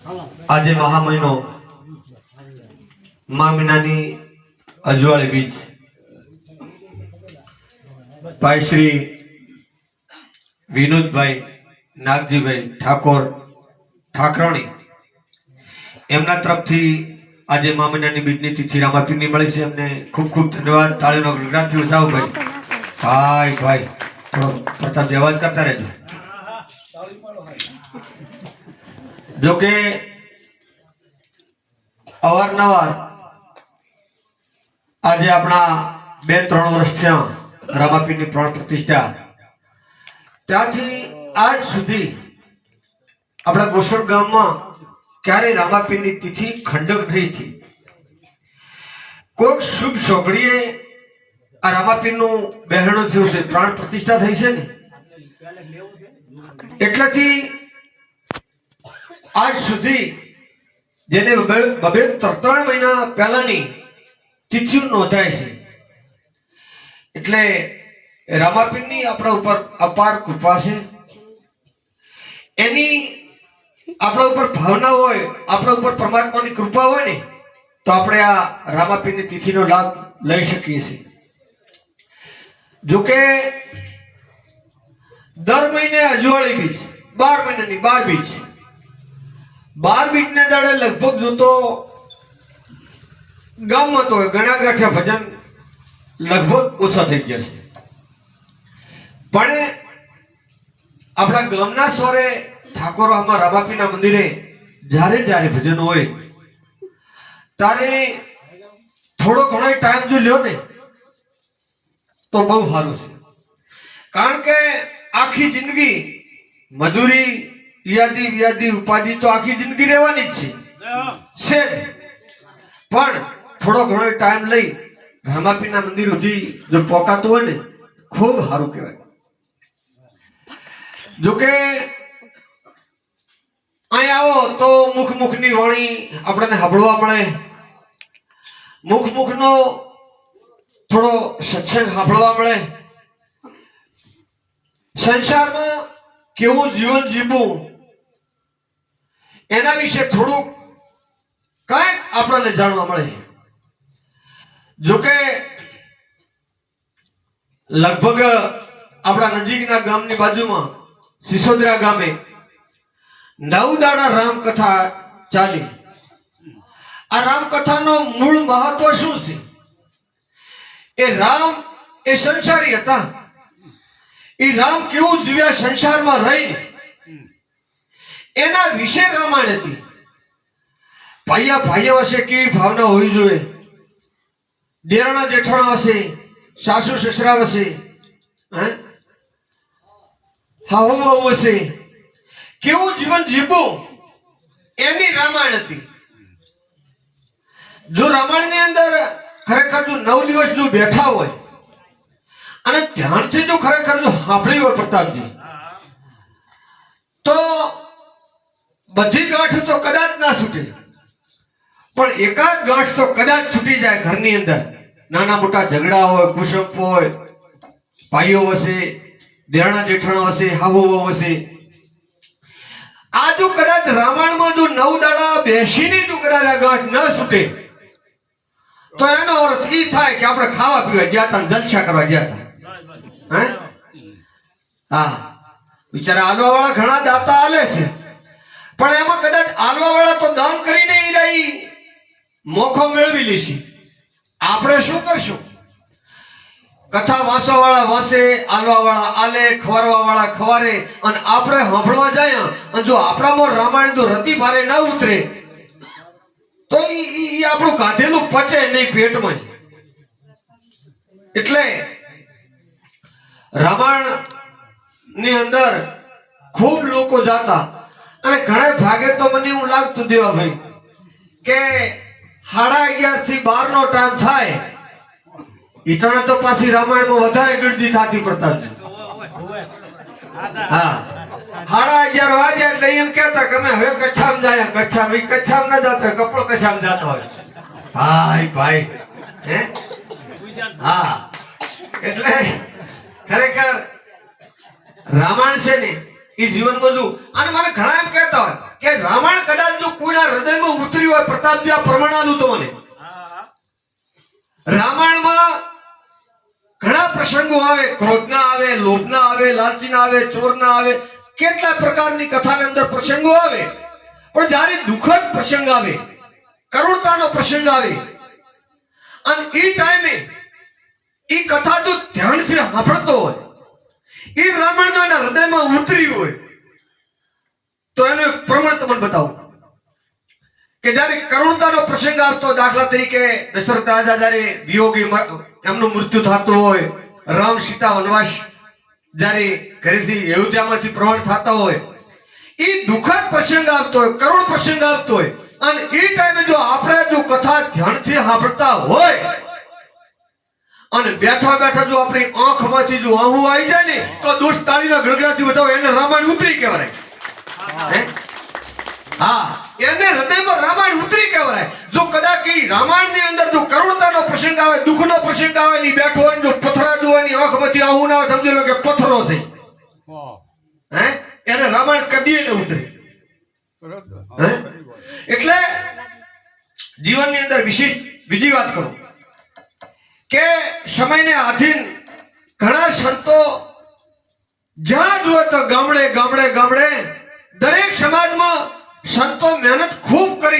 આજે મહા મહિનો મા મીનાની અજવાળી બીજ ભાઈ શ્રી વિનોદભાઈ નાગજીભાઈ ઠાકોર ઠાકરાણી એમના તરફથી આજે મા મીનાની બીજની તિથિ રામાપીરની મળી છે. એમને ખૂબ ખૂબ ધન્યવાદ. તાળીનો ગગડાથી ઉઠાવો ભાઈ. ભાઈ ભાઈ થોડો પ્રતાપ અવાજ કરતા રહેજો. જોકે અવારનવાર આજે આપણા 2-3 વર્ષ થયા રામાપીરની પ્રાણ પ્રતિષ્ઠા, ત્યાંથી આજ સુધી આપણા ગોસળ ગામમાં ક્યારે રામાપીરની તિથિ ખંડક નહીં થઈ. કોઈક શુભ સોગડીએ આ રામાપીરનું બહેણું થયું છે, પ્રાણ પ્રતિષ્ઠા થઈ છે ને, એટલેથી આજ સુધી જેને 2-3 મહિના પહેલાની તિથિઓ નોંધાય છે. એટલે રામાપીરની આપણા ઉપર અપાર કૃપા છે. એની આપણા ઉપર ભાવના હોય, આપણા ઉપર પરમાત્માની કૃપા હોય ને, તો આપણે આ રામાપીરની તિથિનો લાભ લઈ શકીએ છીએ. જોકે દર મહિને અજવાળી બીજ, 12 મહિનાની 12 બીજ, 12 બીજને દાડે લગભગ જોતો ગામમાં તો ઘણા ગાંઠિયા ભજન લગભગ ઓછા થઈ ગયા છે. પણ આપણા ગામના સોરે ઠાકોરમાં રામાપીના મંદિરે જ્યારે જ્યારે ભજન હોય ત્યારે થોડો ઘણો ટાઈમ જો લ્યો ને તો બહુ સારું છે. કારણ કે આખી જિંદગી મજૂરી, યાદી વ્યાદી ઉપાધિ તો આખી જિંદગી રહેવાની જ છે. પણ થોડો ઘણો ટાઈમ લઈ રામાપીના મંદિર સુધી જો પહોંચાતું હોય ને ખૂબ સારું કહેવાય. જોકે અહીં આવો તો મુખની વાણી આપણને સાંભળવા મળે, મુખનો થોડો સત્સંગ સાંભળવા મળે. સંસારમાં કેવું જીવન જીવવું એના વિશે થોડુંક કંઈક આપણને જાણવા મળે. જોકે લગભગ આપણા નજીકના ગામની બાજુમાં સિસોદરા ગામે 9 દાડા રામકથા ચાલી. આ રામકથાનો મૂળ મહત્વ શું છે? એ રામ એ સંસારી હતા. એ રામ કેવું જીવ્યા સંસારમાં રહી એના વિશે રામાયણ હતી. ભાઈઓ વચ્ચે કેવી ભાવના હોવી જોઈએ, દેરાણા જેઠાણા વચ્ચે, સાસુ સસરા વચ્ચે, હાહુ વહુ વચ્ચે કેવું જીવન જીવવું એની રામાયણ હતી. જો રામાયણની અંદર ખરેખર જો 9 દિવસ જો બેઠા હોય અને ધ્યાનથી જો ખરેખર જો સાંભળી હોય પ્રતાપજી, તો બધી ગાંઠ તો કદાચ ના છૂટે, પણ એકાદ ગાંઠ તો કદાચ છૂટી જાય. ઘરની અંદર નાના મોટા ઝઘડા હોય, કુશપ હોય, ભાઈઓ વસે, દેરાણા જેઠાણા વસે, હાહુ વસે, આ જો કદાચ રામાયણમાં જો 9 દાડા બેસીને જો કદાચ આ ગાંઠ ન છૂટે તો એનો અર્થ એ થાય કે આપણે ખાવા પીવા ગયા હતા, જલસા કરવા ગયા હતા. હા, બિચારા આલવા વાળા ઘણા દાતા આલે છે, પણ એમાં કદાચ આલવા વાળા તો દાન કરીને એ રહી મોખો મેળવી લેશે. આપણે શું કરશું? કથા વાંચવા વાળા વાંચે, આલવા વાળા આલે, ખવારવા વાળા ખવારે, અને આપણે સાંભળવા જાય અને જો આપણામાં રામાયણ તો રતિ ભારે ના ઉતરે તો એ આપણું કાધેલું પચે નહીં પેટમાં. એટલે રામાયણ ની અંદર ખૂબ લોકો જાતા અને ઘણા ભાગે તો મને એવું લાગતું દેવાભાઈ કે 11:30 થી 12 નો ટાઈમ થાય ઈટણા તો પાછી રામાયણમાં વધારે ગીર્દી થતી પ્રતાપજી. હા, 11:30 વાગ્યા એટલે એમ કહેતા કે અમે હવે કચ્છામાં જાય. કચ્છામાં ના જતા હોય, કપડો કચ્છામાં જતા હોય. ભાઈ હા, એટલે ખરેખર રામાયણ છે ને એ જીવન બધું. અને મને ઘણા એમ કહેતા હોય કે રામાયણ કદાચ જો સાંભળ્યું હોય પ્રતાપજી આ પ્રમાણાલું તો મને રામાયણમાં ઘણા પ્રસંગો આવે, ક્રોધના આવે, લોભના આવે, લાલચીના આવે, ચોરના આવે, કેટલા પ્રકારની કથાની અંદર પ્રસંગો આવે. પણ જ્યારે દુઃખદ પ્રસંગ આવે, કરુણતાનો પ્રસંગ આવે અને એ ટાઈમે એ કથા જો ધ્યાનથી સાંભળતો હોય, એ રામાયણનો એના હૃદયમાં ઉતરી હોય, તો એનું એક પ્રમાણ તમને બતાવું કે જ્યારે કરુણતાનો પ્રસંગ આવતો, દાખલા તરીકે દશરથ રાજા જ્યારે વિયોગી એમનું મૃત્યુ થતું હોય, રામ સીતા વનવાસ જ્યારે ઘરેથી અયોધ્યામાંથી પ્રવાણ થતા હોય, એ દુઃખદ પ્રસંગ આવતો હોય, કરુણ પ્રસંગ આવતો હોય અને એ ટાઈમે જો આપણે જો કથા ધ્યાનથી સાંભળતા હોય અને બેઠા બેઠા જો આપણી આંખમાંથી જો આહું આવી જાય ને, તો દોસ્ત તાળીના ગડગડાથી બતાવો એને રામાયણ ઉતરી કહેવાય. હા, એને હૃદયમાં રામાયણ ઉતરી કહેવાય. જો કદાચ એ રામાયણની અંદર જો કરુણતાનો પ્રસંગ આવે, દુઃખનો પ્રસંગ આવે ને બેઠો હોય, જો પથરા જોવાની આંખમાંથી આહું ના આવે, સમજી લો કે પથરો છે. એને રામાયણ કદીએ ન ઉતરે. એટલે જીવનની અંદર વિશેષ બીજી વાત કરું કે સમયને આધીન ઘણા સંતો જ્યાં જુઓ તો ગામડે ગામડે ગામડે દરેક સમાજમાં સંતો મહેનત ખૂબ કરી